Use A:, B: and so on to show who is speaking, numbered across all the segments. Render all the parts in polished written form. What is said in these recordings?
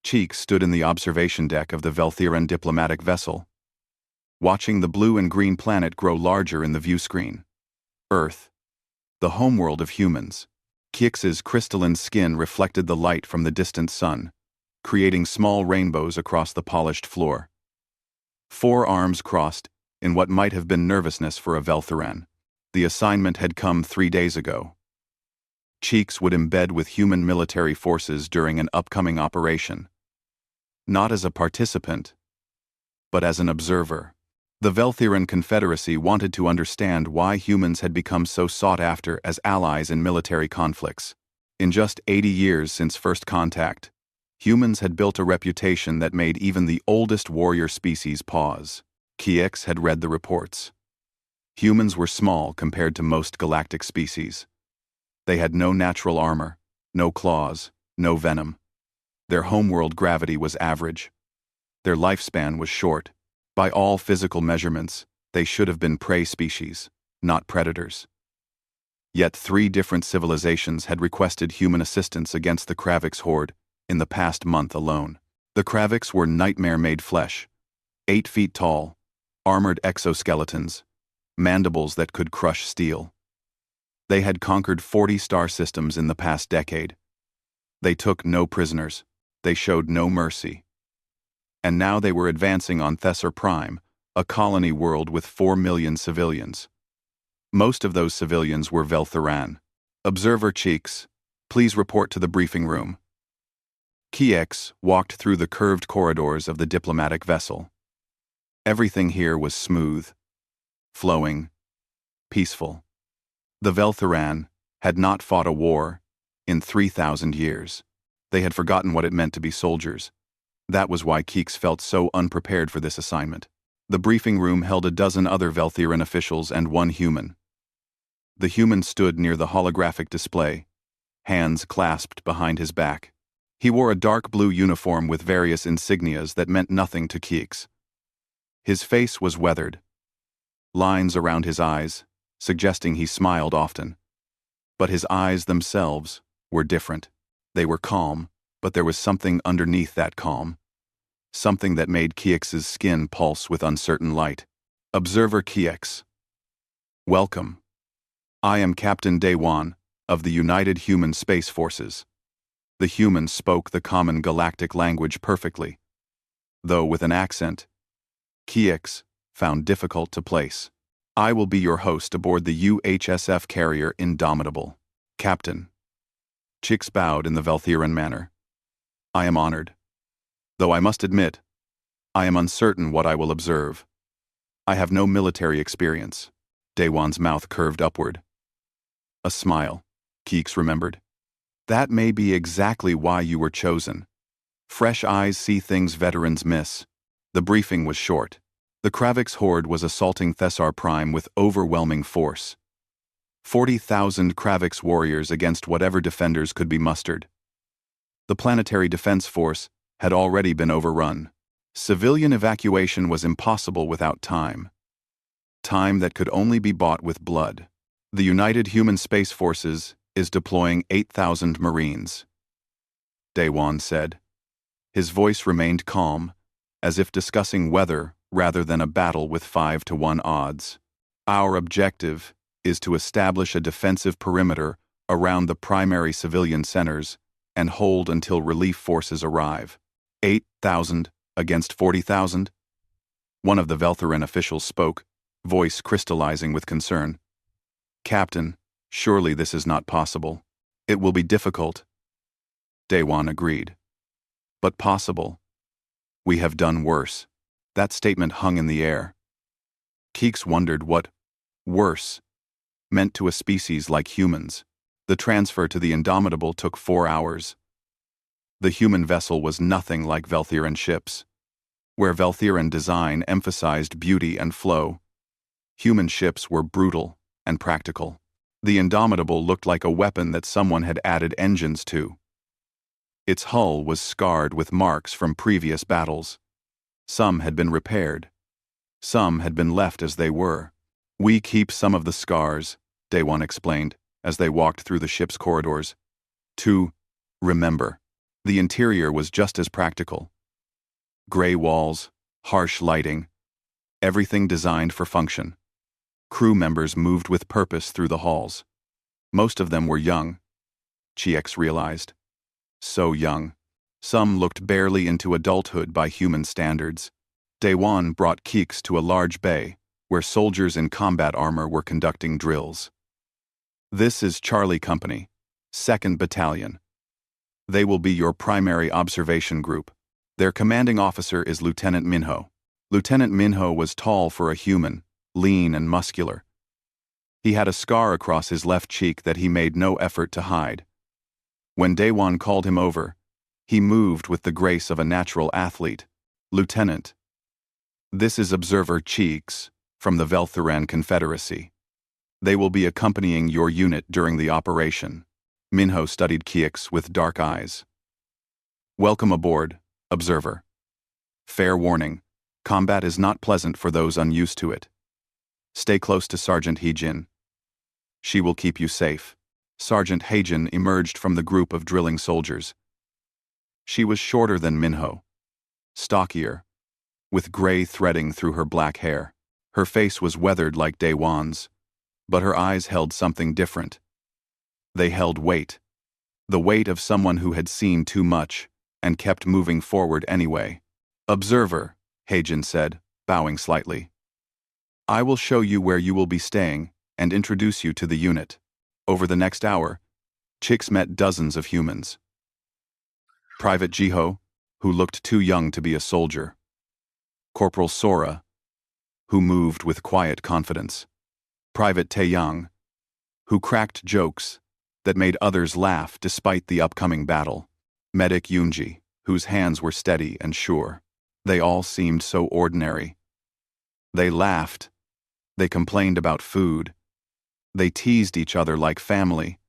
A: Cheeks stood in the observation deck of the Velthiran diplomatic vessel, watching the blue and green planet grow larger in the view screen. Earth, the homeworld of humans. Cheeks's crystalline skin reflected the light from the distant sun, creating small rainbows across the polished floor. 4 arms crossed, in what might have been nervousness for a Velthiran. The assignment had come 3 days ago. Cheeks would embed with human military forces during an upcoming operation. Not as a participant, but as an observer. The Velthiran Confederacy wanted to understand why humans had become so sought after as allies in military conflicts. In just 80 years since first contact, humans had built a reputation that made even the oldest warrior species pause. Cheeks had read the reports. Humans were small compared to most galactic species. They had no natural armor, no claws, no venom. Their homeworld gravity was average. Their lifespan was short. By all physical measurements, they should have been prey species, not predators. Yet 3 different civilizations had requested human assistance against the Kravix horde in the past month alone. The Kravix were nightmare-made flesh, 8 feet tall, armored exoskeletons, mandibles that could crush steel. They had conquered 40 star systems in the past decade. They took no prisoners. They showed no mercy. And now they were advancing on Thessar Prime, a colony world with 4 million civilians. Most of those civilians were Velthiran. Observer Cheeks, please report to the briefing room. Cheeks walked through the curved corridors of the diplomatic vessel. Everything here was smooth, flowing, peaceful. The Velthiran had not fought a war in 3,000 years. They had forgotten what it meant to be soldiers. That was why Cheeks felt so unprepared for this assignment. The briefing room held a dozen other Velthiran officials and 1 human. The human stood near the holographic display, hands clasped behind his back. He wore a dark blue uniform with various insignias that meant nothing to Cheeks. His face was weathered, lines around his eyes, suggesting he smiled often. But his eyes themselves were different. They were calm, but there was something underneath that calm. Something that made Cheeks's skin pulse with uncertain light. Observer Cheeks. Welcome. I am Captain Dewan of the United Human Space Forces. The human spoke the common galactic language perfectly, though with an accent Cheeks found difficult to place. I will be your host aboard the UHSF carrier Indomitable. Captain. Cheeks bowed in the Velthiran manner. I am honored. Though I must admit, I am uncertain what I will observe. I have no military experience. Dewan's mouth curved upward. A smile, Cheeks remembered. That may be exactly why you were chosen. Fresh eyes see things veterans miss. The briefing was short. The Kravix horde was assaulting Thessar Prime with overwhelming force. 40,000 Kravix warriors against whatever defenders could be mustered. The planetary defense force had already been overrun. Civilian evacuation was impossible without time. Time that could only be bought with blood. The United Human Space Forces is deploying 8,000 Marines, Dewan said. His voice remained calm, as if discussing weather rather than a battle with 5-to-1 odds. Our objective is to establish a defensive perimeter around the primary civilian centers and hold until relief forces arrive. 8,000 against 40,000? One of the Velthiran officials spoke, voice crystallizing with concern. Captain, surely this is not possible. It will be difficult. Dewan agreed. But possible. We have done worse. That statement hung in the air. Cheeks wondered what worse meant to a species like humans. The transfer to the Indomitable took 4 hours. The human vessel was nothing like Velthiran ships. Where Velthiran design emphasized beauty and flow, human ships were brutal and practical. The Indomitable looked like a weapon that someone had added engines to. Its hull was scarred with marks from previous battles. Some had been repaired. Some had been left as they were. We keep some of the scars, Dewan explained, as they walked through the ship's corridors. To remember. The interior was just as practical. Gray walls, harsh lighting, everything designed for function. Crew members moved with purpose through the halls. Most of them were young, Chiex realized. So young. Some looked barely into adulthood by human standards. Daewon brought Keeks to a large bay, where soldiers in combat armor were conducting drills. This is Charlie Company, 2nd Battalion. They will be your primary observation group. Their commanding officer is Lieutenant Minho. Lieutenant Minho was tall for a human, lean and muscular. He had a scar across his left cheek that he made no effort to hide. When Daewon called him over, he moved with the grace of a natural athlete. Lieutenant, this is Observer Cheeks from the Velthuran Confederacy. They will be accompanying your unit during the operation. Minho studied Keeks with dark eyes. Welcome aboard, Observer. Fair warning, combat is not pleasant for those unused to it. Stay close to Sergeant Heejin. She will keep you safe. Sergeant Heijin emerged from the group of drilling soldiers. She was shorter than Minho, stockier, with gray threading through her black hair. Her face was weathered like Daewon's, but her eyes held something different. They held weight, the weight of someone who had seen too much and kept moving forward anyway. Observer, Heijin said, bowing slightly. I will show you where you will be staying and introduce you to the unit. Over the next hour, Chicks met dozens of humans. Private Jiho, who looked too young to be a soldier. Corporal Sora, who moved with quiet confidence. Private Taeyang, who cracked jokes that made others laugh despite the upcoming battle. Medic Yunji, whose hands were steady and sure. They all seemed so ordinary. They laughed. They complained about food. They teased each other like family.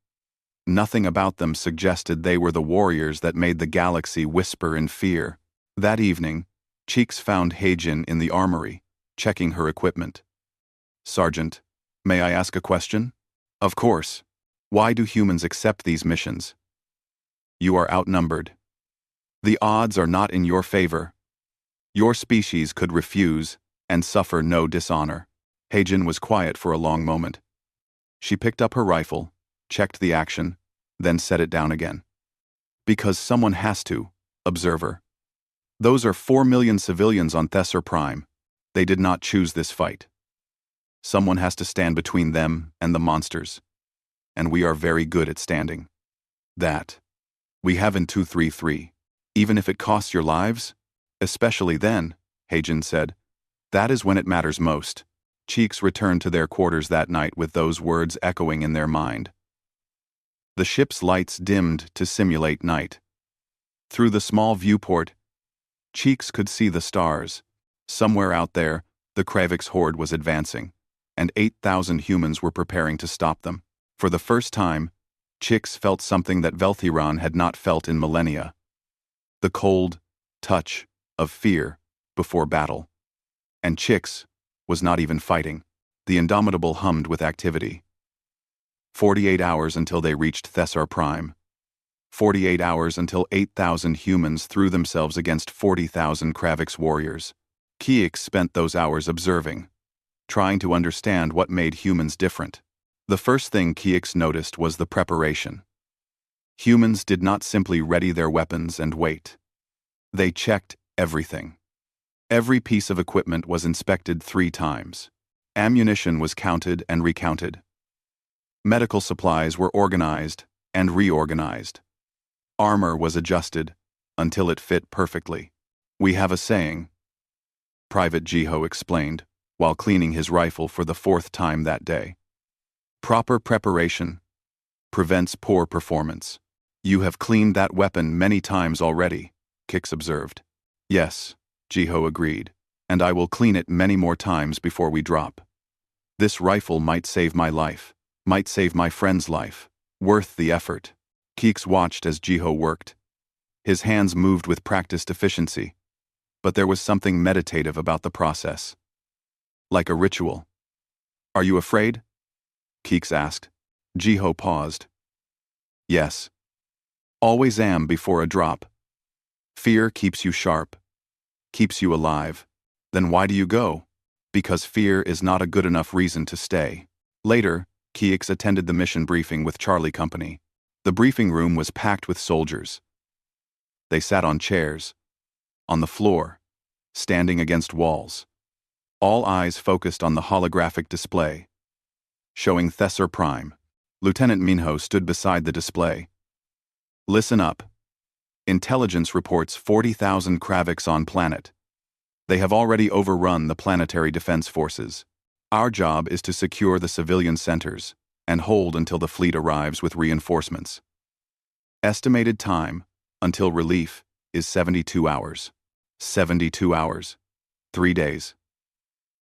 A: Nothing about them suggested they were the warriors that made the galaxy whisper in fear. That evening, Cheeks found Heijin in the armory, checking her equipment. Sergeant, may I ask a question? Of course. Why do humans accept these missions? You are outnumbered. The odds are not in your favor. Your species could refuse and suffer no dishonor. Heijin was quiet for a long moment. She picked up her rifle, checked the action, then set it down again. Because someone has to, Observer. Those are 4 million civilians on Thesser Prime. They did not choose this fight. Someone has to stand between them and the monsters. And we are very good at standing. That. We have in 233. Even if it costs your lives? Especially then, Heijin said. That is when it matters most. Cheeks returned to their quarters that night with those words echoing in their mind. The ship's lights dimmed to simulate night. Through the small viewport, Cheeks could see the stars. Somewhere out there, the Kravix horde was advancing, and 8,000 humans were preparing to stop them. For the first time, Cheeks felt something that Velthiran had not felt in millennia. The cold touch of fear before battle. And Cheeks was not even fighting. The Indomitable hummed with activity. 48 hours until they reached Thessar Prime. 48 hours until 8,000 humans threw themselves against 40,000 Kravix warriors. Keeks spent those hours observing, trying to understand what made humans different. The first thing Keeks noticed was the preparation. Humans did not simply ready their weapons and wait. They checked everything. Every piece of equipment was inspected 3 times. Ammunition was counted and recounted. Medical supplies were organized and reorganized. Armor was adjusted until it fit perfectly. We have a saying, Private Jiho explained, while cleaning his rifle for the 4th time that day. Proper preparation prevents poor performance. You have cleaned that weapon many times already, Kix observed. Yes, Jiho agreed, and I will clean it many more times before we drop. This rifle might save my life, might save my friend's life. Worth the effort. Keeks watched as Jiho worked. His hands moved with practiced efficiency, but there was something meditative about the process. Like a ritual. Are you afraid? Keeks asked. Jiho paused. Yes. Always am before a drop. Fear keeps you sharp, keeps you alive. Then why do you go? Because fear is not a good enough reason to stay. Later, Keeks attended the mission briefing with Charlie Company. The briefing room was packed with soldiers. They sat on chairs, on the floor, standing against walls. All eyes focused on the holographic display, showing Thesser Prime. Lieutenant Minho stood beside the display. Listen up. Intelligence reports 40,000 Kravix on planet. They have already overrun the planetary defense forces. Our job is to secure the civilian centers and hold until the fleet arrives with reinforcements. Estimated time until relief is 72 hours. 72 hours. 3 days.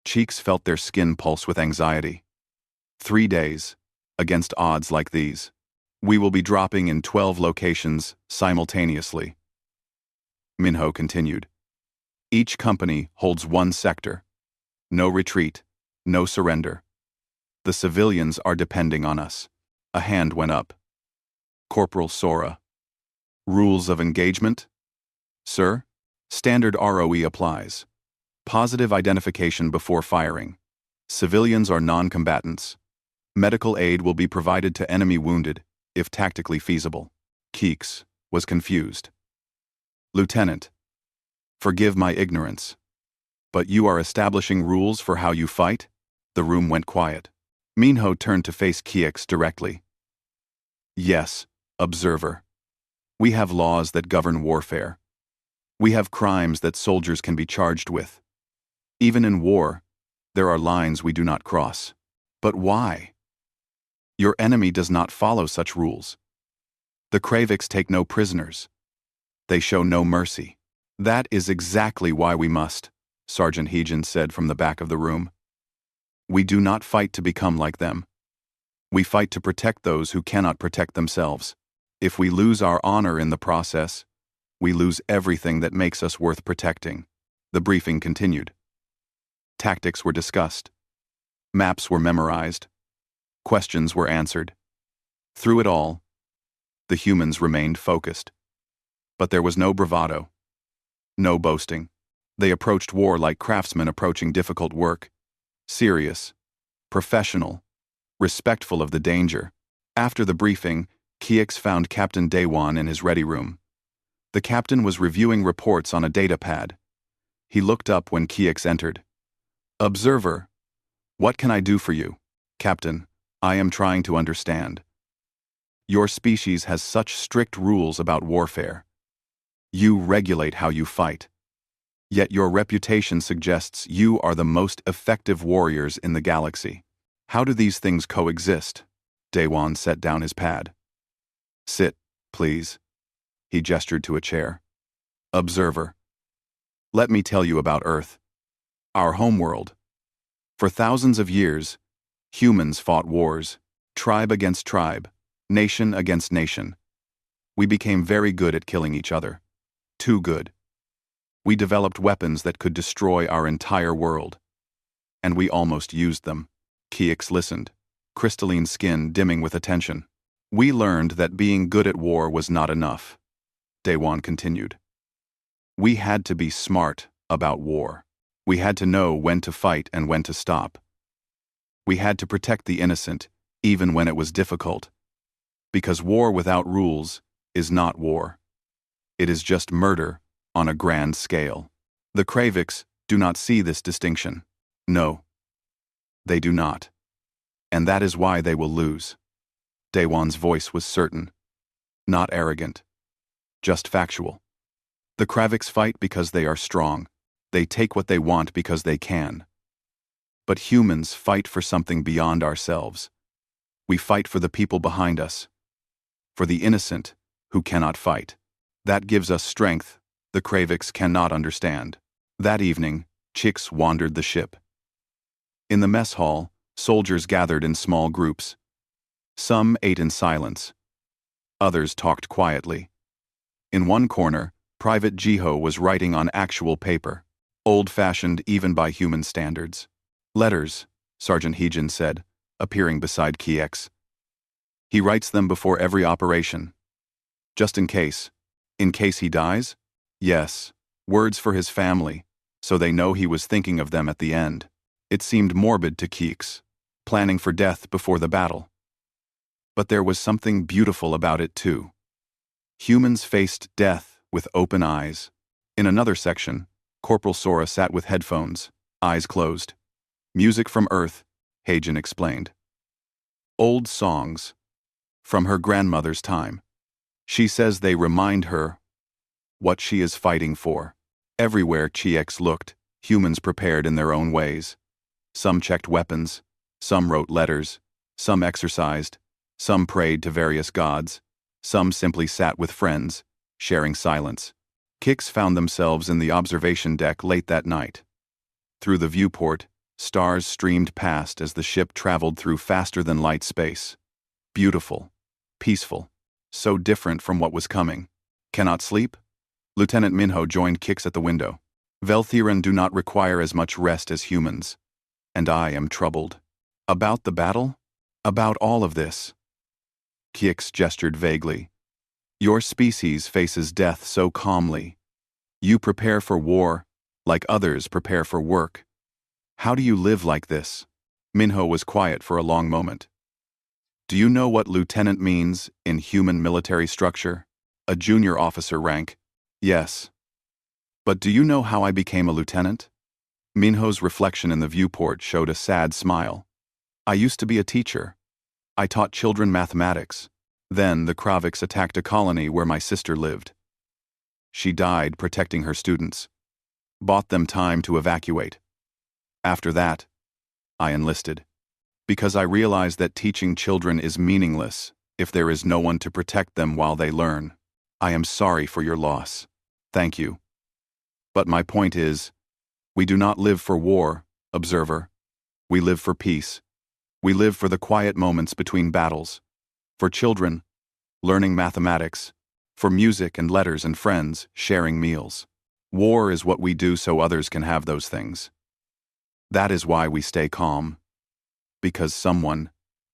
A: Cheeks felt their skin pulse with anxiety. 3 days, against odds like these. We will be dropping in 12 locations simultaneously. Minho continued. Each company holds one sector. No retreat, no surrender. The civilians are depending on us. A hand went up. Corporal Sora. Rules of engagement? Sir, standard ROE applies. Positive identification before firing. Civilians are non-combatants. Medical aid will be provided to enemy wounded, if tactically feasible. Keeks was confused. Lieutenant, forgive my ignorance, but you are establishing rules for how you fight? The room went quiet. Minho turned to face Keeks directly. Yes, observer. We have laws that govern warfare. We have crimes that soldiers can be charged with. Even in war, there are lines we do not cross. But why? Your enemy does not follow such rules. The Kravix take no prisoners. They show no mercy. That is exactly why we must, Sergeant Heejan said from the back of the room. We do not fight to become like them. We fight to protect those who cannot protect themselves. If we lose our honor in the process, we lose everything that makes us worth protecting. The briefing continued. Tactics were discussed. Maps were memorized. Questions were answered. Through it all, the humans remained focused. But there was no bravado. No boasting. They approached war like craftsmen approaching difficult work. Serious, professional, respectful of the danger. After the briefing, Keeks found Captain Dewan in his ready room. The captain was reviewing reports on a data pad. He looked up when Keeks entered. Observer, what can I do for you? Captain, I am trying to understand. Your species has such strict rules about warfare. You regulate how you fight. Yet your reputation suggests you are the most effective warriors in the galaxy. How do these things coexist? Dewan set down his pad. Sit, please. He gestured to a chair. Observer. Let me tell you about Earth. Our homeworld. For thousands of years, humans fought wars, tribe against tribe, nation against nation. We became very good at killing each other. Too good. We developed weapons that could destroy our entire world. And we almost used them. Keeks listened, crystalline skin dimming with attention. We learned that being good at war was not enough. Dewan continued. We had to be smart about war. We had to know when to fight and when to stop. We had to protect the innocent, even when it was difficult. Because war without rules is not war. It is just murder on a grand scale. The Kravix do not see this distinction. No, they do not. And that is why they will lose. Dewan's voice was certain, not arrogant, just factual. The Kravix fight because they are strong. They take what they want because they can. But humans fight for something beyond ourselves. We fight for the people behind us, for the innocent who cannot fight. That gives us strength the Kravix cannot understand. That evening, Chicks wandered the ship. In the mess hall, soldiers gathered in small groups. Some ate in silence. Others talked quietly. In one corner, Private Jiho was writing on actual paper, old-fashioned even by human standards. Letters, Sergeant Heejan said, appearing beside Keeks. He writes them before every operation. Just in case. In case he dies? Yes. Words for his family, so they know he was thinking of them at the end. It seemed morbid to Keeks, planning for death before the battle. But there was something beautiful about it too. Humans faced death with open eyes. In another section, Corporal Sora sat with headphones, eyes closed. Music from Earth, Hagen explained. Old songs. From her grandmother's time. She says they remind her what she is fighting for. Everywhere Chiex looked, humans prepared in their own ways. Some checked weapons, some wrote letters, some exercised, some prayed to various gods, some simply sat with friends, sharing silence. Kix found themselves in the observation deck late that night. Through the viewport, stars streamed past as the ship traveled through faster-than-light space. Beautiful, peaceful, so different from what was coming. Cannot sleep? Lieutenant Minho joined Kix at the window. Velthiran do not require as much rest as humans. And I am troubled. About the battle? About all of this? Kix gestured vaguely. Your species faces death so calmly. You prepare for war, like others prepare for work. How do you live like this? Minho was quiet for a long moment. Do you know what lieutenant means in human military structure? A junior officer rank. Yes. But do you know how I became a lieutenant? Minho's reflection in the viewport showed a sad smile. I used to be a teacher. I taught children mathematics. Then the Kraviks attacked a colony where my sister lived. She died protecting her students. Bought them time to evacuate. After that, I enlisted. Because I realized that teaching children is meaningless if there is no one to protect them while they learn. I am sorry for your loss. Thank you. But my point is, we do not live for war, observer. We live for peace. We live for the quiet moments between battles. For children, learning mathematics. For music and letters and friends, sharing meals. War is what we do so others can have those things. That is why we stay calm. Because someone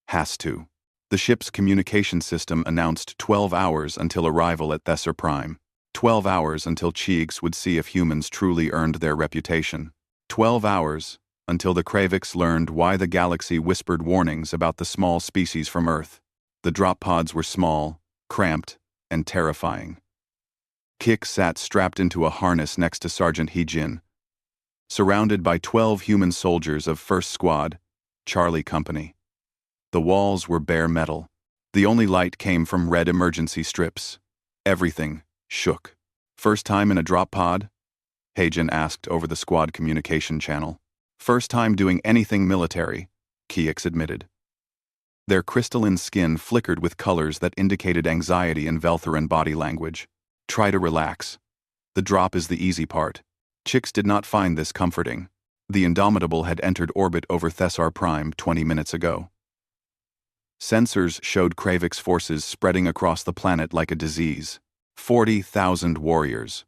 A: has to. The ship's communication system announced 12 hours until arrival at Thesser Prime. 12 hours until Cheeks would see if humans truly earned their reputation. 12 hours until the Kraviks learned why the galaxy whispered warnings about the small species from Earth. The drop pods were small, cramped, and terrifying. Kik sat strapped into a harness next to Sergeant Heejin, surrounded by 12 human soldiers of 1st Squad, Charlie Company. The walls were bare metal. The only light came from red emergency strips. Everything shook. First time in a drop pod? Heijin asked over the squad communication channel. First time doing anything military, Kiex admitted. Their crystalline skin flickered with colors that indicated anxiety in Veltheran body language. Try to relax. The drop is the easy part. Chix did not find this comforting. The Indomitable had entered orbit over Thessar Prime 20 minutes ago. Sensors showed Kravik's forces spreading across the planet like a disease. 40,000 warriors.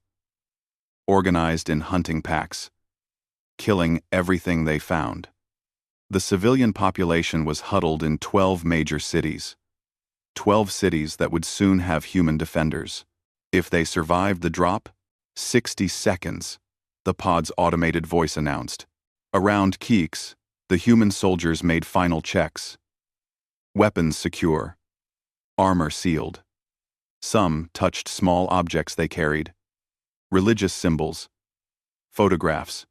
A: Organized in hunting packs. Killing everything they found. The civilian population was huddled in 12 major cities. 12 cities that would soon have human defenders. If they survived the drop, 60 seconds, the pod's automated voice announced. Around Keeks, the human soldiers made final checks. Weapons secure. Armor sealed. Some touched small objects they carried. Religious symbols. Photographs.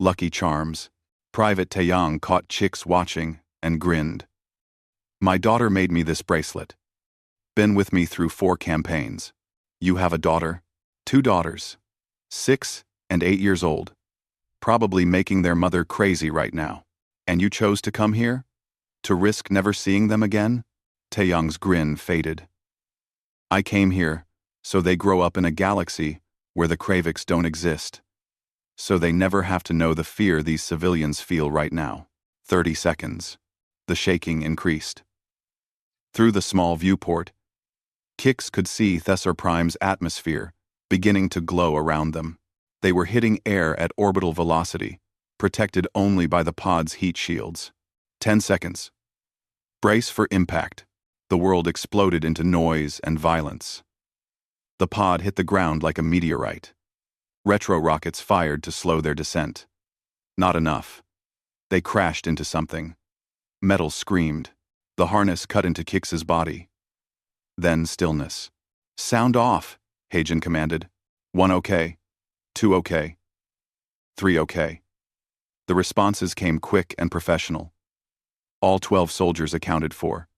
A: Lucky charms. Private Taeyang caught Chix watching and grinned. My daughter made me this bracelet. Been with me through 4 campaigns. You have a daughter? 2 daughters. 6 and 8 years old. Probably making their mother crazy right now. And you chose to come here? To risk never seeing them again? Taeyang's grin faded. I came here so they grow up in a galaxy where the Kraviks don't exist. So they never have to know the fear these civilians feel right now. 30 seconds. The shaking increased. Through the small viewport, Kix could see Thessar Prime's atmosphere beginning to glow around them. They were hitting air at orbital velocity, protected only by the pod's heat shields. 10 seconds. Brace for impact. The world exploded into noise and violence. The pod hit the ground like a meteorite. Retro rockets fired to slow their descent. Not enough. They crashed into something. Metal screamed. The harness cut into Kix's body. Then stillness. "Sound off," Hagen commanded. 1 okay. 2 okay. 3 okay. The responses came quick and professional. All 12 soldiers accounted for.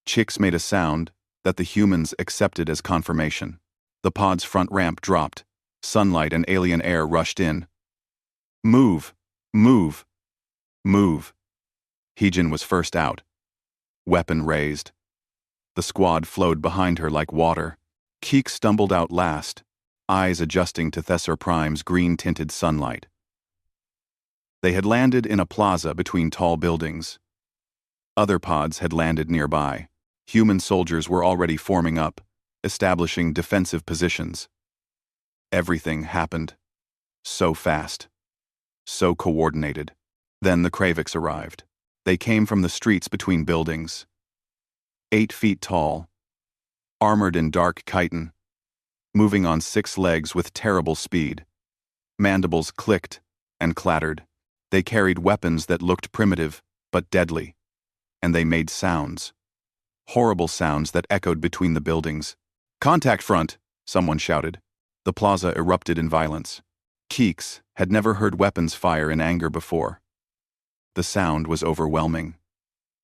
A: Kix made a sound that the humans accepted as confirmation. The pod's front ramp dropped. Sunlight and alien air rushed in. "Move! Move! Move!" Hagen was first out. Weapon raised. The squad flowed behind her like water. Kix stumbled out last, eyes adjusting to Thessor Prime's green-tinted sunlight. They had landed in a plaza between tall buildings. Other pods had landed nearby. Human soldiers were already forming up, establishing defensive positions. Everything happened. So fast. So coordinated. Then the Kravix arrived. They came from the streets between buildings. 8 feet tall, armored in dark chitin, moving on 6 legs with terrible speed. Mandibles clicked and clattered. They carried weapons that looked primitive but deadly, and they made sounds. Horrible sounds that echoed between the buildings. "Contact front!" someone shouted. The plaza erupted in violence. Kix had never heard weapons fire in anger before. The sound was overwhelming.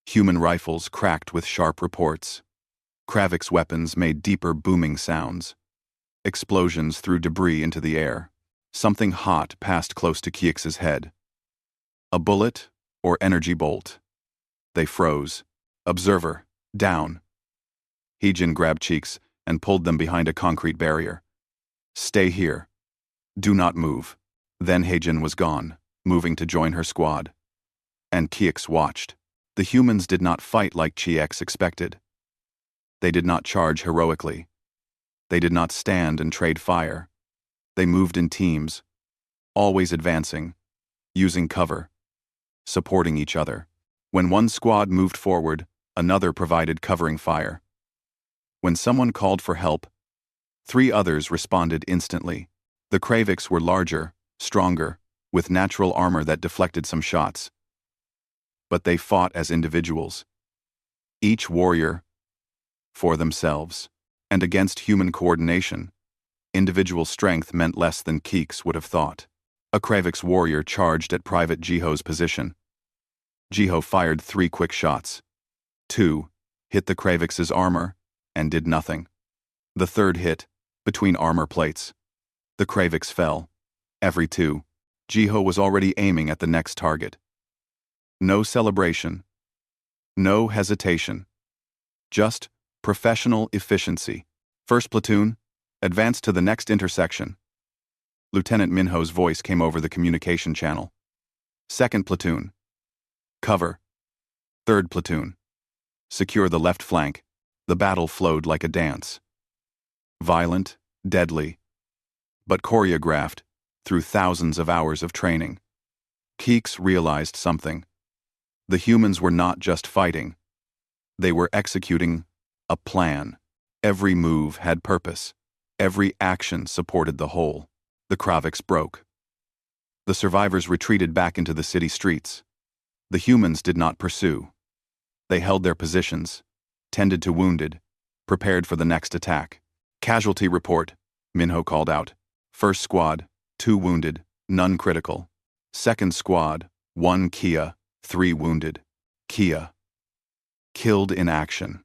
A: Human rifles cracked with sharp reports. Kravix weapons made deeper booming sounds. Explosions threw debris into the air. Something hot passed close to Kix's head. A bullet or energy bolt. They froze. "Observer, down." Hagen grabbed Kix and pulled them behind a concrete barrier. "Stay here. Do not move." Then Hagen was gone, moving to join her squad. And Kix watched. The humans did not fight like Kix expected. They did not charge heroically. They did not stand and trade fire. They moved in teams, always advancing, using cover, supporting each other. When one squad moved forward, another provided covering fire. When someone called for help, 3 others responded instantly. The Kravix were larger, stronger, with natural armor that deflected some shots. But they fought as individuals. Each warrior for themselves, and against human coordination. Individual strength meant less than Kix would have thought. A Kravix warrior charged at Private Jiho's position. Jiho fired 3 quick shots. 2 hit the Kravix's armor and did nothing. The third hit, between armor plates. The Kravix fell. Every 2, Jiho was already aiming at the next target. No celebration. No hesitation. Just professional efficiency. "First platoon, advance to the next intersection." Lieutenant Minho's voice came over the communication channel. "Second platoon, cover. Third platoon, secure the left flank." The battle flowed like a dance. Violent, deadly, but choreographed through thousands of hours of training. Kix realized something. The humans were not just fighting. They were executing a plan. Every move had purpose. Every action supported the whole. The Kravix broke. The survivors retreated back into the city streets. The humans did not pursue. They held their positions, tended to wounded, prepared for the next attack. "Casualty report," Minho called out. "First squad, 2 wounded, none critical. Second squad, 1 Kia, 3 wounded. Kia. Killed in action.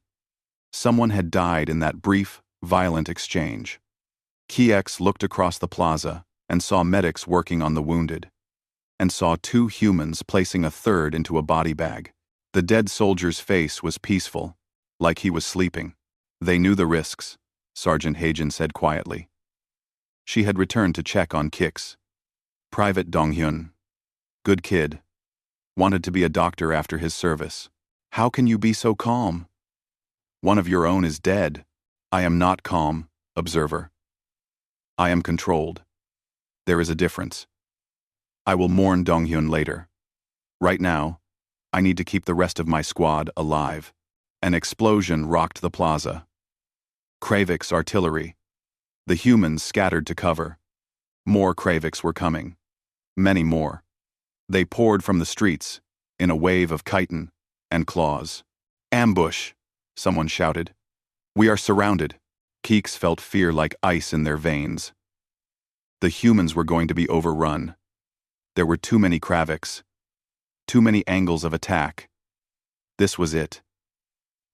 A: Someone had died in that brief, violent exchange. Kix looked across the plaza and saw medics working on the wounded, and saw 2 humans placing a third into a body bag. The dead soldier's face was peaceful, like he was sleeping. "They knew the risks," Sergeant Hagen said quietly. She had returned to check on Kix. "Private Donghyun. Good kid. Wanted to be a doctor after his service. How can you be so calm? One of your own is dead." "I am not calm, observer. I am controlled. There is a difference. I will mourn Donghyun later. Right now, I need to keep the rest of my squad alive." An explosion rocked the plaza. Kravix artillery, The humans scattered to cover. More Kravix were coming. Many more. They poured from the streets, in a wave of chitin and claws. "Ambush!" someone shouted. "We are surrounded." Keeks felt fear like ice in their veins. The humans were going to be overrun. There were too many Kravix. Too many angles of attack. This was it.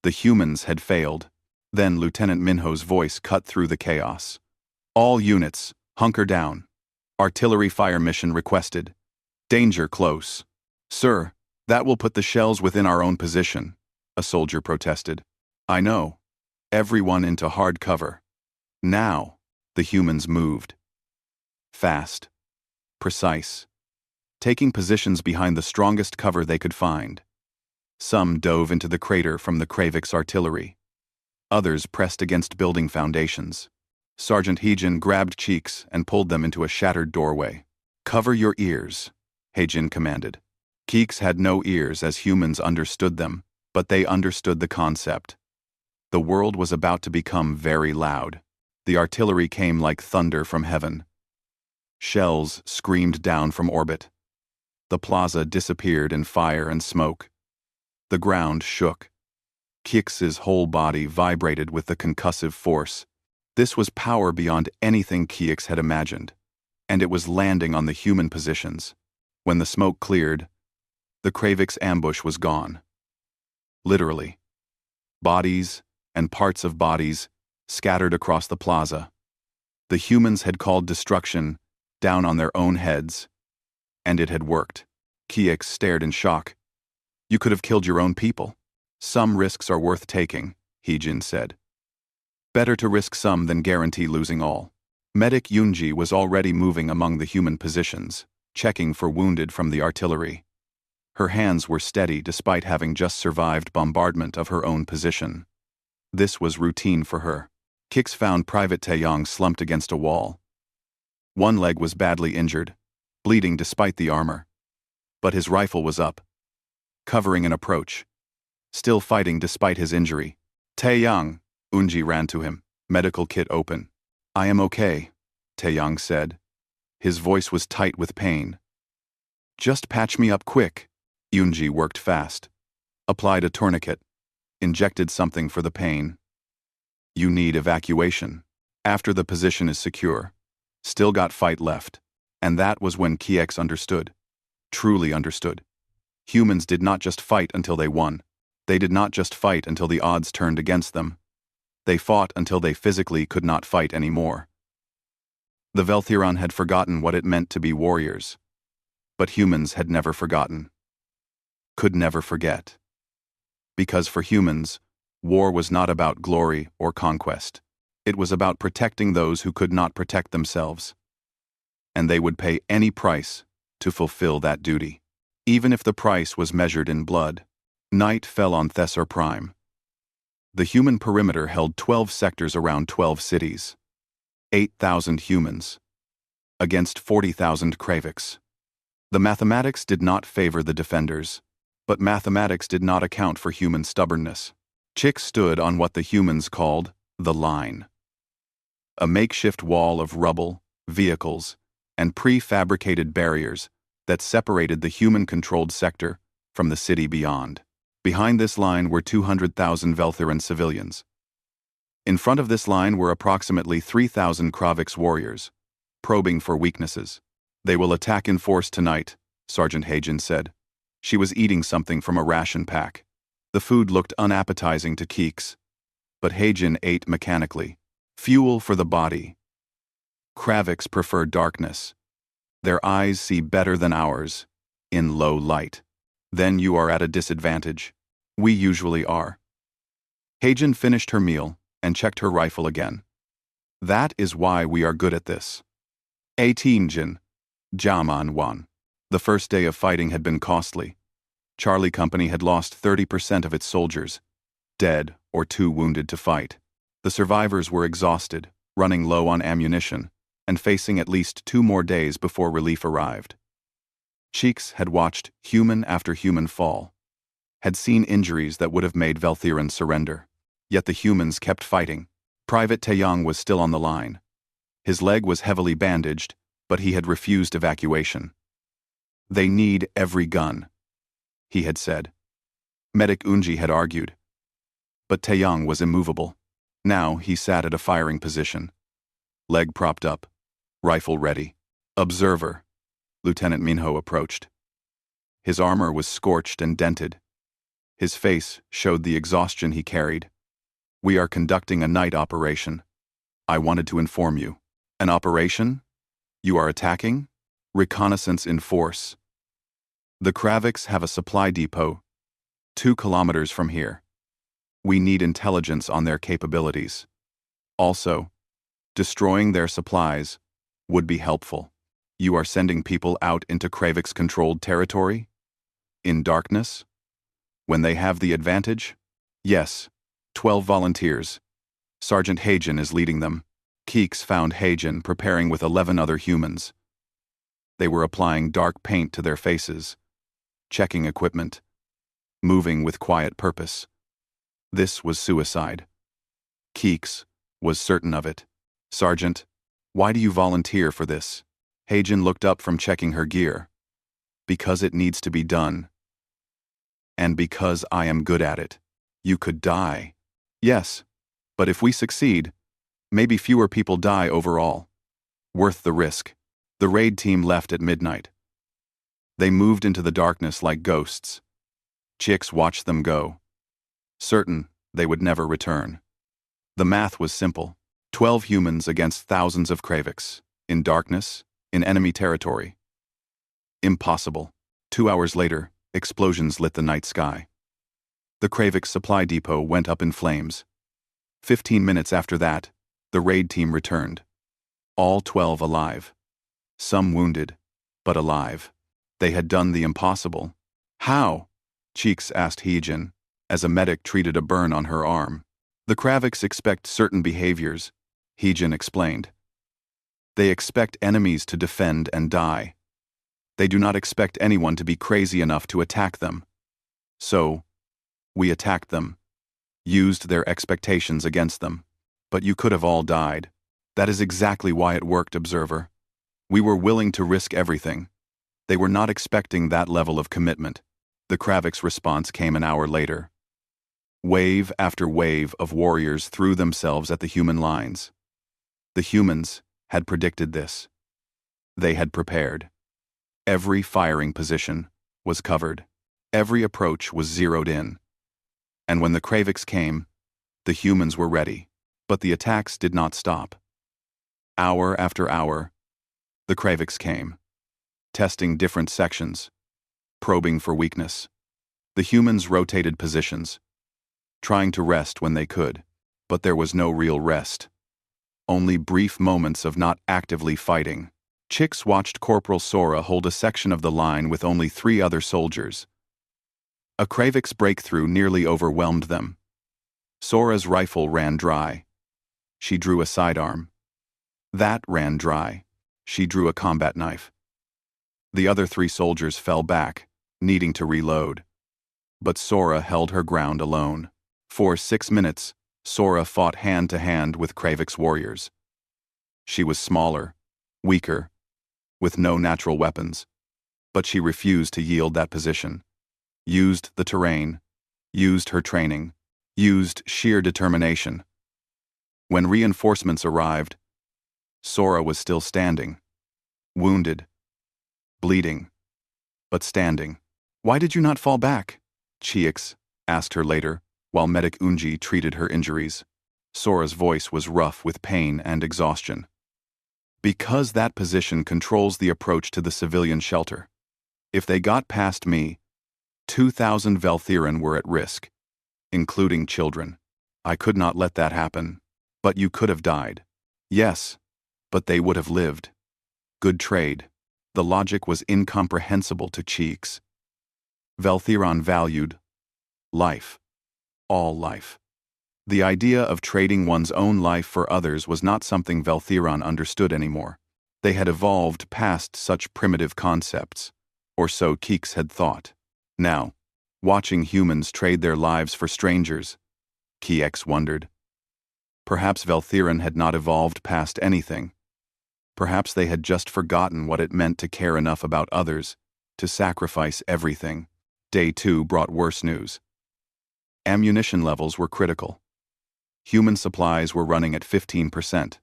A: The humans had failed. Then Lieutenant Minho's voice cut through the chaos. "All units, hunker down. Artillery fire mission requested. Danger close." "Sir, that will put the shells within our own position," a soldier protested. "I know. Everyone into hard cover." Now, the humans moved. Fast. Precise. Taking positions behind the strongest cover they could find. Some dove into the crater from the Kravix artillery. Others pressed against building foundations. Sergeant Heejin grabbed Cheeks and pulled them into a shattered doorway. "Cover your ears," Heejin commanded. Keeks had no ears as humans understood them, but they understood the concept. The world was about to become very loud. The artillery came like thunder from heaven. Shells screamed down from orbit. The plaza disappeared in fire and smoke. The ground shook. Keeks's whole body vibrated with the concussive force. This was power beyond anything Keeks had imagined, and it was landing on the human positions. When the smoke cleared, the Kravix ambush was gone. Literally. Bodies and parts of bodies scattered across the plaza. The humans had called destruction down on their own heads, and it had worked. Keeks stared in shock. "You could have killed your own people." "Some risks are worth taking," Heejin said. "Better to risk some than guarantee losing all." Medic Yunji was already moving among the human positions, checking for wounded from the artillery. Her hands were steady despite having just survived bombardment of her own position. This was routine for her. Kix found Private Taeyong slumped against a wall. One leg was badly injured, bleeding despite the armor. But his rifle was up, covering an approach. Still fighting despite his injury. "Taeyong," Unji ran to him, medical kit open. "I am okay," Taeyong said. His voice was tight with pain. "Just patch me up quick." Unji worked fast. Applied a tourniquet. Injected something for the pain. "You need evacuation. After the position is secure." Still got fight left. And that was when Keeks understood. Truly understood. Humans did not just fight until they won. They did not just fight until the odds turned against them. They fought until they physically could not fight anymore. The Velthiran had forgotten what it meant to be warriors. But humans had never forgotten. Could never forget. Because for humans, war was not about glory or conquest. It was about protecting those who could not protect themselves. And they would pay any price to fulfill that duty. Even if the price was measured in blood. Night fell on Thessor Prime. The human perimeter held 12 sectors around 12 cities. 8,000 humans. Against 40,000 Kravix. The mathematics did not favor the defenders. But mathematics did not account for human stubbornness. Chick stood on what the humans called the line. A makeshift wall of rubble, vehicles, and prefabricated barriers that separated the human-controlled sector from the city beyond. Behind this line were 200,000 Velthiran civilians. In front of this line were approximately 3,000 Kravix warriors, probing for weaknesses. "They will attack in force tonight," Sergeant Heijin said. She was eating something from a ration pack. The food looked unappetizing to Keeks, but Heijin ate mechanically. Fuel for the body. Kravix prefer darkness. Their eyes see better than ours, in low light. Then you are at a disadvantage. We usually are. Heijin finished her meal and checked her rifle again. "That is why we are good at this." 18 Jin, Jaman Wan. The first day of fighting had been costly. Charlie Company had lost 30% of its soldiers, dead or too wounded to fight. The survivors were exhausted, running low on ammunition, and facing at least 2 more days before relief arrived. Cheeks had watched human after human fall, had seen injuries that would have made Velthiran surrender. Yet the humans kept fighting. Private Taeyong was still on the line, His leg was heavily bandaged, but he had refused evacuation. "They need every gun," he had said. Medic Unji had argued. But Taeyang was immovable. Now he sat at a firing position. Leg propped up, rifle ready. "Observer," Lieutenant Minho approached. His armor was scorched and dented. His face showed the exhaustion he carried. "We are conducting a night operation. I wanted to inform you." "An operation? You are attacking?" "Reconnaissance in force. The Kraviks have a supply depot 2 kilometers from here. We need intelligence on their capabilities. Also, destroying their supplies would be helpful." "You are sending people out into Kraviks-controlled territory? In darkness? When they have the advantage?" "Yes, 12 volunteers. Sergeant Hagen is leading them." Keeks found Hagen preparing with 11 other humans. They were applying dark paint to their faces, checking equipment, moving with quiet purpose. This was suicide. Keeks was certain of it. "Sergeant, why do you volunteer for this?" Hagen looked up from checking her gear. "Because it needs to be done. And because I am good at it." "You could die." "Yes, but if we succeed, maybe fewer people die overall. Worth the risk." The raid team left at midnight. They moved into the darkness like ghosts. Chicks watched them go, certain they would never return. The math was simple. 12 humans against thousands of Kraviks. In darkness, in enemy territory. Impossible. 2 hours later, explosions lit the night sky. The Kravik supply depot went up in flames. 15 minutes after that, the raid team returned. All 12 alive. Some wounded, but alive. They had done the impossible. "How?" Cheeks asked Heejin, as a medic treated a burn on her arm. "The Kraviks expect certain behaviors," Heejin explained. "They expect enemies to defend and die. They do not expect anyone to be crazy enough to attack them. So, we attacked them, used their expectations against them. But you could have all died. That is exactly why it worked, Observer. We were willing to risk everything. They were not expecting that level of commitment." The Kravik's response came an hour later. Wave after wave of warriors threw themselves at the human lines. The humans had predicted this. They had prepared. Every firing position was covered. Every approach was zeroed in. And when the Kraviks came, the humans were ready. But the attacks did not stop. Hour after hour, the Kraviks came, testing different sections, probing for weakness. The humans rotated positions, trying to rest when they could, but there was no real rest. Only brief moments of not actively fighting. Chicks watched Corporal Sora hold a section of the line with only 3 other soldiers. A Kravik's breakthrough nearly overwhelmed them. Sora's rifle ran dry. She drew a sidearm. That ran dry. She drew a combat knife. The other 3 soldiers fell back, needing to reload. But Sora held her ground alone. For 6 minutes, Sora fought hand-to-hand with Kravik's warriors. She was smaller, weaker, with no natural weapons. But she refused to yield that position. Used the terrain, used her training, used sheer determination. When reinforcements arrived, Sora was still standing, wounded, bleeding, but standing. "Why did you not fall back?" Chiix asked her later, while Medic Unji treated her injuries. Sora's voice was rough with pain and exhaustion. "Because that position controls the approach to the civilian shelter. If they got past me, 2,000 Velthiran were at risk, including children. I could not let that happen. But you could have died." "Yes, but they would have lived. Good trade." The logic was incomprehensible to Cheeks. Velthiran valued life. All life. The idea of trading one's own life for others was not something Velthiran understood anymore. They had evolved past such primitive concepts, or so Keeks had thought. Now, watching humans trade their lives for strangers, Keeks wondered. Perhaps Velthiran had not evolved past anything. Perhaps they had just forgotten what it meant to care enough about others, to sacrifice everything. Day 2 brought worse news. Ammunition levels were critical. Human supplies were running at 15%.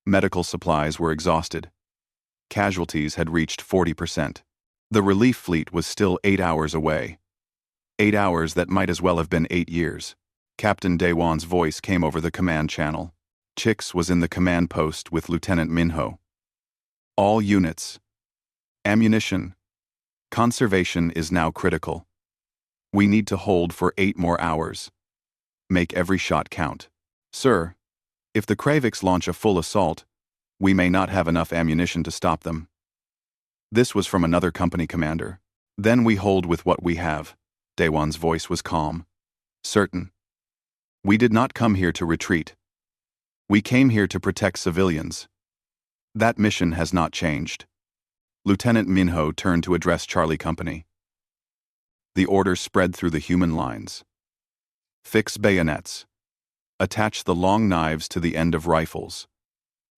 A: Medical supplies were exhausted. Casualties had reached 40%. The relief fleet was still 8 hours away. 8 hours that might as well have been 8 years. Captain Daewon's voice came over the command channel. Chix was in the command post with Lieutenant Minho. All units. Ammunition. Conservation is now critical. We need to hold for 8 more hours. Make every shot count. Sir, if the Kravix launch a full assault, we may not have enough ammunition to stop them. This was from another company commander. Then we hold with what we have. Daewon's voice was calm. Certain. We did not come here to retreat. We came here to protect civilians. That mission has not changed. Lieutenant Minho turned to address Charlie Company. The order spread through the human lines. Fix bayonets. Attach the long knives to the end of rifles.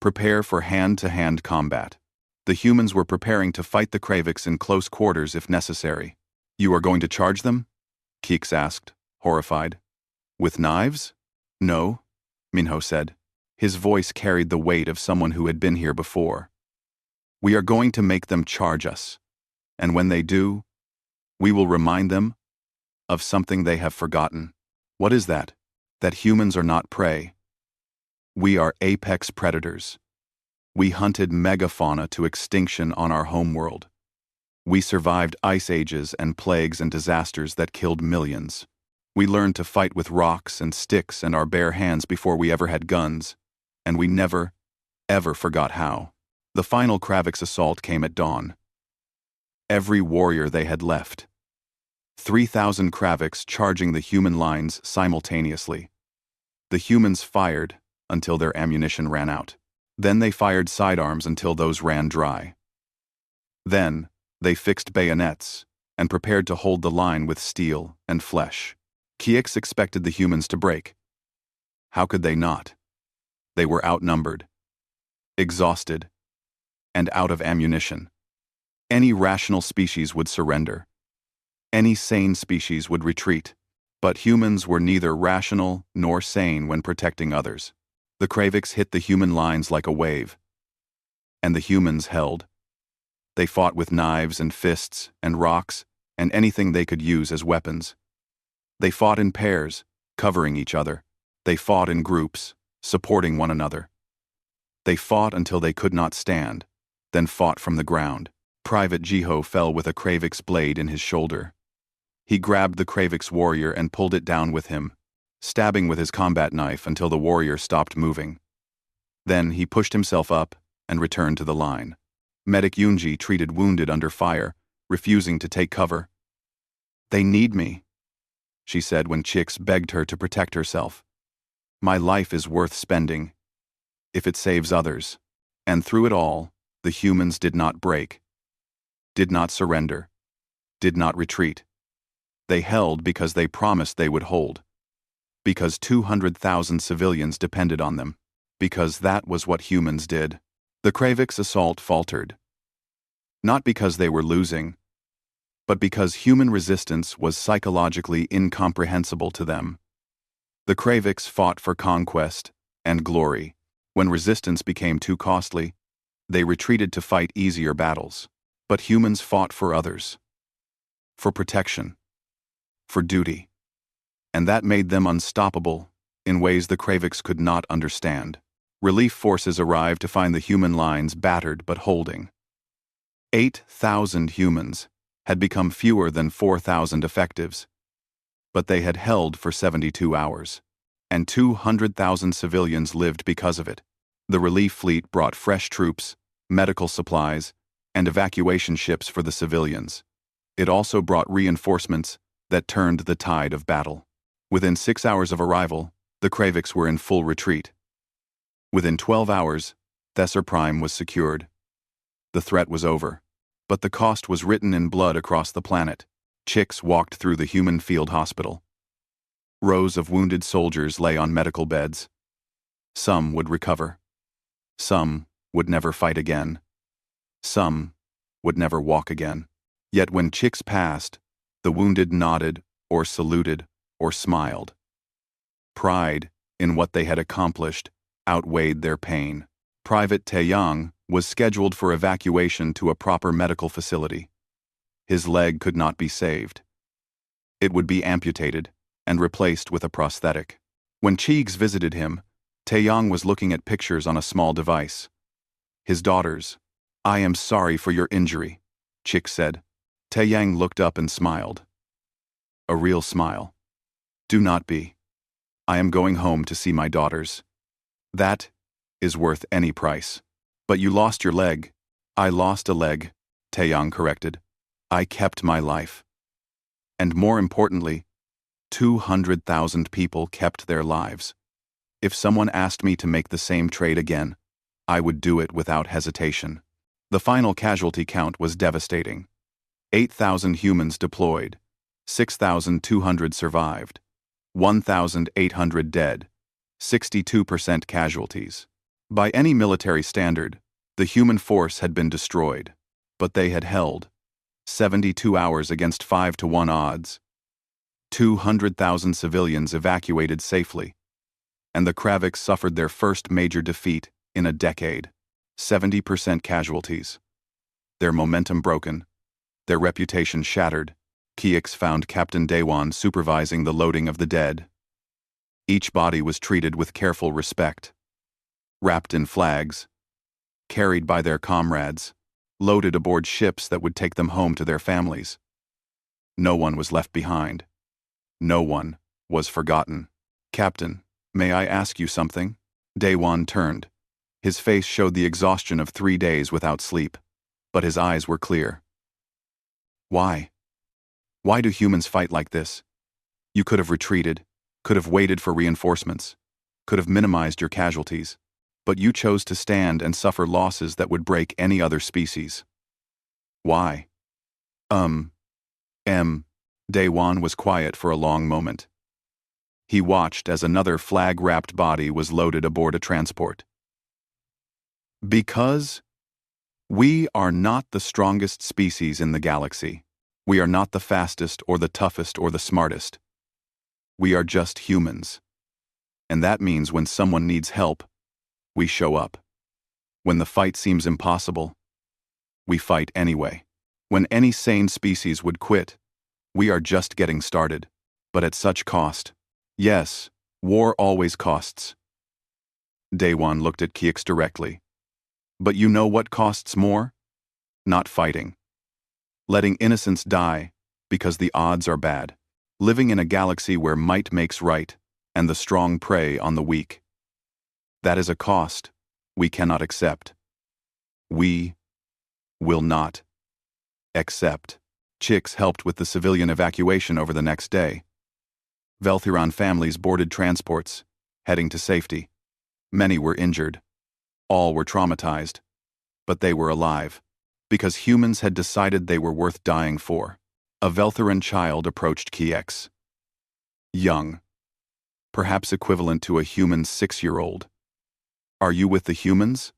A: Prepare for hand-to-hand combat. The humans were preparing to fight the Kravix in close quarters if necessary. You are going to charge them? Keeks asked, horrified. With knives? No, Minho said. His voice carried the weight of someone who had been here before. We are going to make them charge us. And when they do, we will remind them of something they have forgotten. What is that? That humans are not prey. We are apex predators. We hunted megafauna to extinction on our homeworld. We survived ice ages and plagues and disasters that killed millions. We learned to fight with rocks and sticks and our bare hands before we ever had guns, and we never, ever forgot how. The final Kravix assault came at dawn. Every warrior they had left. 3,000 Kravix charging the human lines simultaneously. The humans fired until their ammunition ran out. Then they fired sidearms until those ran dry. Then they fixed bayonets and prepared to hold the line with steel and flesh. Keeks expected the humans to break. How could they not? They were outnumbered, exhausted, and out of ammunition. Any rational species would surrender. Any sane species would retreat. But humans were neither rational nor sane when protecting others. The Kravix hit the human lines like a wave. And the humans held. They fought with knives and fists and rocks and anything they could use as weapons. They fought in pairs, covering each other. They fought in groups, supporting one another. They fought until they could not stand, then fought from the ground. Private Jiho fell with a Kravix blade in his shoulder. He grabbed the Kravix warrior and pulled it down with him, stabbing with his combat knife until the warrior stopped moving. Then he pushed himself up and returned to the line. Medic Yunji treated wounded under fire, refusing to take cover. They need me, she said when Chix begged her to protect herself. My life is worth spending, if it saves others. And through it all, the humans did not break, did not surrender, did not retreat. They held because they promised they would hold. Because 200,000 civilians depended on them. Because that was what humans did. The Kravix assault faltered. Not because they were losing, but because human resistance was psychologically incomprehensible to them. The Kravix fought for conquest and glory. When resistance became too costly, they retreated to fight easier battles. But humans fought for others. For protection. For duty. And that made them unstoppable in ways the Kravix could not understand. Relief forces arrived to find the human lines battered but holding. 8,000 humans had become fewer than 4,000 effectives, but they had held for 72 hours, and 200,000 civilians lived because of it. The relief fleet brought fresh troops, medical supplies, and evacuation ships for the civilians. It also brought reinforcements that turned the tide of battle. Within 6 hours of arrival, the Kravix were in full retreat. Within 12 hours, Thesser Prime was secured. The threat was over, but the cost was written in blood across the planet. Chix walked through the human field hospital. Rows of wounded soldiers lay on medical beds. Some would recover. Some would never fight again. Some would never walk again. Yet when Chicks passed, the wounded nodded or saluted or smiled. Pride in what they had accomplished outweighed their pain. Private Taeyang was scheduled for evacuation to a proper medical facility. His leg could not be saved. It would be amputated and replaced with a prosthetic. When Cheeks visited him, Taeyang was looking at pictures on a small device. His daughters. "I am sorry for your injury," Chick said. Taeyang looked up and smiled. A real smile. "Do not be. I am going home to see my daughters. That is worth any price." "But you lost your leg." "I lost a leg," Taeyang corrected. "I kept my life. And more importantly, 200,000 people kept their lives. If someone asked me to make the same trade again, I would do it without hesitation." The final casualty count was devastating. 8,000 humans deployed, 6,200 survived, 1,800 dead, 62% casualties. By any military standard, the human force had been destroyed, but they had held 72 hours against 5-to-1 odds. 200,000 civilians evacuated safely, and the Kraviks suffered their first major defeat in a decade. 70% casualties. Their momentum broken, their reputation shattered. Kieks found Captain Daewon supervising the loading of the dead. Each body was treated with careful respect. Wrapped in flags, carried by their comrades, loaded aboard ships that would take them home to their families. No one was left behind. No one was forgotten. "Captain, may I ask you something?" Daewon turned. His face showed the exhaustion of 3 days without sleep, but his eyes were clear. "Why? Why do humans fight like this? You could have retreated, could have waited for reinforcements, could have minimized your casualties, but you chose to stand and suffer losses that would break any other species. Why?" Daewon was quiet for a long moment. He watched as another flag-wrapped body was loaded aboard a transport. "Because we are not the strongest species in the galaxy. We are not the fastest or the toughest or the smartest. We are just humans. And that means when someone needs help, we show up. When the fight seems impossible, we fight anyway. When any sane species would quit, we are just getting started, but at such cost. Yes, war always costs." Daewon looked at Kieks directly. "But you know what costs more? Not fighting. Letting innocents die because the odds are bad. Living in a galaxy where might makes right and the strong prey on the weak. That is a cost we cannot accept. We will not accept." Chicks helped with the civilian evacuation over the next day. Velthiron families boarded transports, heading to safety. Many were injured. All were traumatized. But they were alive, because humans had decided they were worth dying for. A Velthiran child approached Kieks. Young, perhaps equivalent to a human 6-year-old. "Are you with the humans?"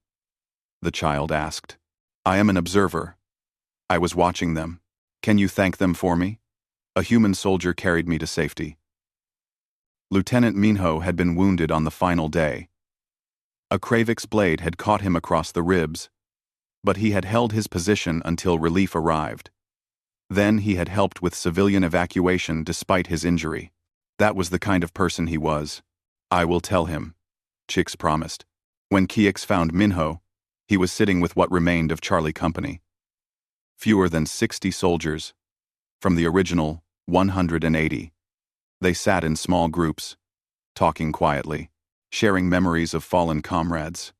A: the child asked. "I am an observer. I was watching them. Can you thank them for me?" A human soldier carried me to safety. Lieutenant Minho had been wounded on the final day. A Kravik's blade had caught him across the ribs, but he had held his position until relief arrived. Then he had helped with civilian evacuation despite his injury. That was the kind of person he was. "I will tell him," Chicks promised. When Kieks found Minho, he was sitting with what remained of Charlie Company. Fewer than 60 soldiers, from the original 180. They sat in small groups, talking quietly, sharing memories of fallen comrades,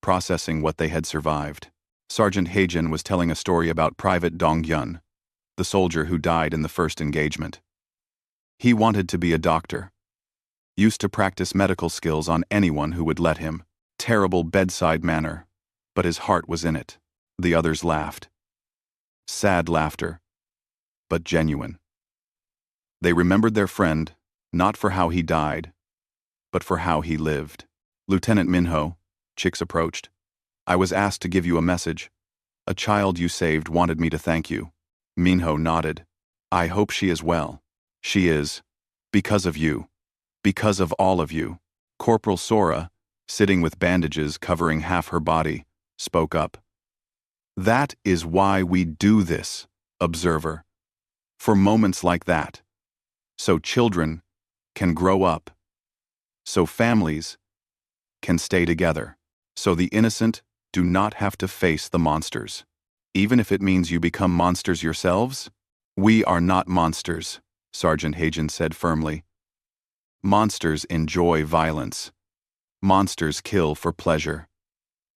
A: processing what they had survived. Sergeant Heijin was telling a story about Private Dongyun, the soldier who died in the first engagement. He wanted to be a doctor, used to practice medical skills on anyone who would let him. Terrible bedside manner, but his heart was in it. The others laughed. Sad laughter, but genuine. They remembered their friend, not for how he died, but for how he lived. "Lieutenant Minho," Chicks approached. I was asked to give you a message. A child you saved wanted me to thank you. Minho nodded. I hope she is well. She is. Because of you. Because of all of you. Corporal Sora, sitting with bandages covering half her body, spoke up. That is why we do this, observer. For moments like that. So children can grow up. So families can stay together. So the innocent do not have to face the monsters. Even if it means you become monsters yourselves? We are not monsters, Sergeant Hagen said firmly. Monsters enjoy violence. Monsters kill for pleasure.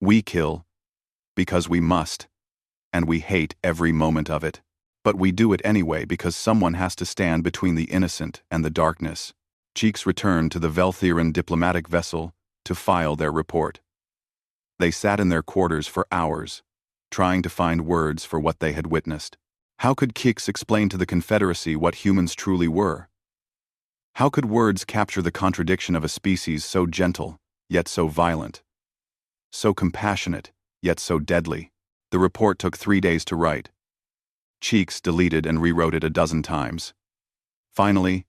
A: We kill because we must, and we hate every moment of it. But we do it anyway because someone has to stand between the innocent and the darkness. Cheeks returned to the Velthiran diplomatic vessel to file their report. They sat in their quarters for hours, trying to find words for what they had witnessed. How could Kix explain to the Confederacy what humans truly were? How could words capture the contradiction of a species so gentle, yet so violent? So compassionate, yet so deadly? The report took 3 days to write. Cheeks deleted and rewrote it a dozen times. Finally,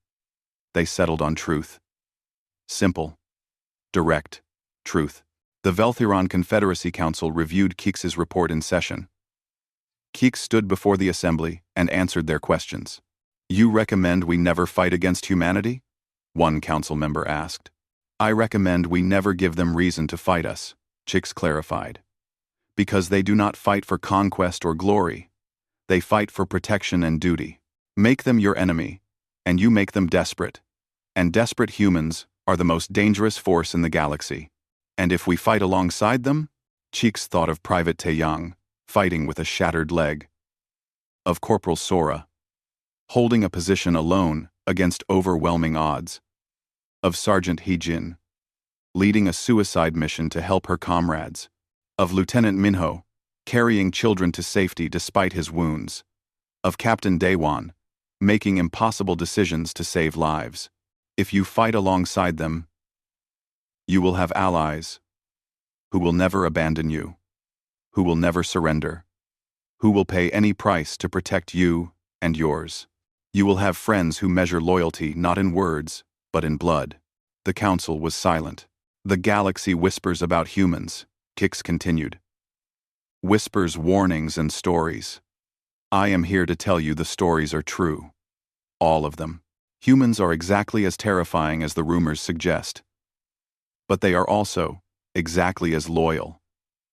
A: they settled on truth. Simple, direct truth. The Velthiran Confederacy Council reviewed Keeks's report in session. Keeks stood before the assembly and answered their questions. You recommend we never fight against humanity? One council member asked. I recommend we never give them reason to fight us, Keeks clarified. Because they do not fight for conquest or glory. They fight for protection and duty. Make them your enemy, and you make them desperate. And desperate humans are the most dangerous force in the galaxy. And if we fight alongside them? Cheeks thought of Private Taeyang, fighting with a shattered leg. Of Corporal Sora, holding a position alone against overwhelming odds. Of Sergeant Heejin, leading a suicide mission to help her comrades. Of Lieutenant Minho, carrying children to safety despite his wounds. Of Captain Daewon, making impossible decisions to save lives. If you fight alongside them, you will have allies who will never abandon you, who will never surrender, who will pay any price to protect you and yours. You will have friends who measure loyalty not in words, but in blood. The council was silent. The galaxy whispers about humans, Kix continued. Whispers warnings and stories. I am here to tell you the stories are true. All of them. Humans are exactly as terrifying as the rumors suggest. But they are also exactly as loyal,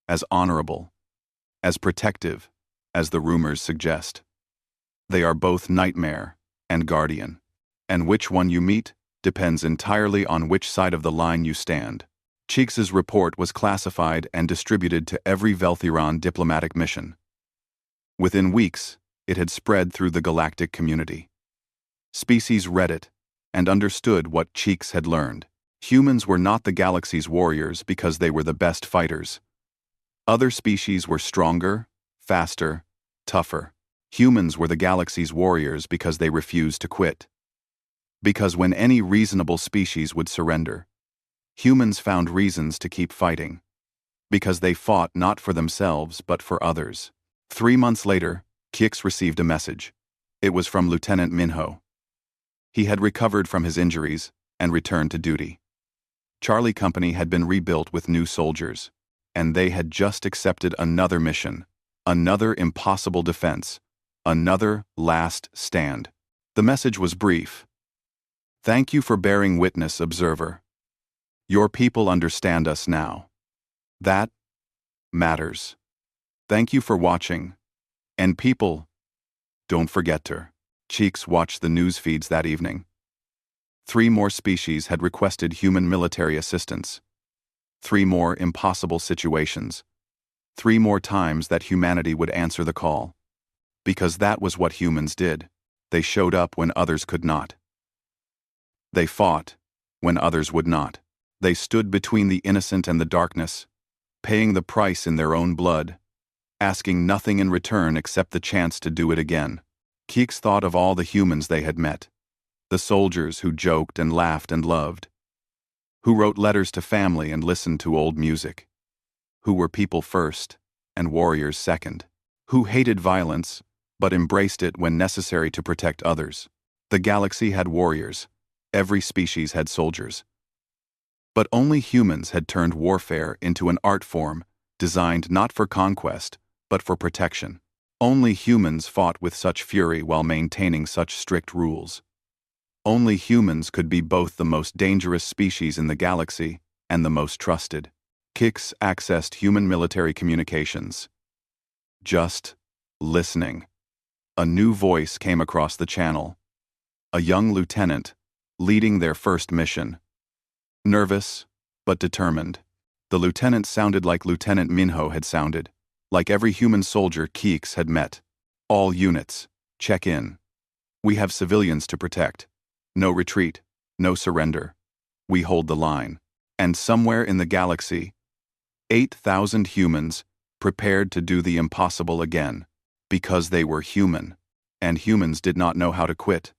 A: as honorable, as protective as the rumors suggest. They are both nightmare and guardian. And which one you meet depends entirely on which side of the line you stand. Cheeks's report was classified and distributed to every Velthiran diplomatic mission. Within weeks, it had spread through the galactic community. Species read it and understood what Cheeks had learned. Humans were not the galaxy's warriors because they were the best fighters. Other species were stronger, faster, tougher. Humans were the galaxy's warriors because they refused to quit. Because when any reasonable species would surrender, humans found reasons to keep fighting. Because they fought not for themselves but for others. 3 months later, Kix received a message. It was from Lieutenant Minho. He had recovered from his injuries and returned to duty. Charlie Company had been rebuilt with new soldiers, and they had just accepted another mission, another impossible defense, another last stand. The message was brief. Thank you for bearing witness, observer. Your people understand us now. That matters. Thank you for watching. And people, don't forget to. Cheeks watched the news feeds that evening. 3 more species had requested human military assistance. 3 more impossible situations. 3 more times that humanity would answer the call. Because that was what humans did. They showed up when others could not. They fought when others would not. They stood between the innocent and the darkness, paying the price in their own blood, asking nothing in return except the chance to do it again. Keeks thought of all the humans they had met. The soldiers who joked and laughed and loved, who wrote letters to family and listened to old music, who were people first and warriors second, who hated violence but embraced it when necessary to protect others. The galaxy had warriors, every species had soldiers. But only humans had turned warfare into an art form designed not for conquest, but for protection. Only humans fought with such fury while maintaining such strict rules. Only humans could be both the most dangerous species in the galaxy and the most trusted. Kix accessed human military communications. Just listening. A new voice came across the channel. A young lieutenant, leading their first mission. Nervous, but determined. The lieutenant sounded like Lieutenant Minho had sounded, like every human soldier Kix had met. All units, check in. We have civilians to protect. No retreat, no surrender. We hold the line. And somewhere in the galaxy, 8,000 humans prepared to do the impossible again, because they were human, and humans did not know how to quit.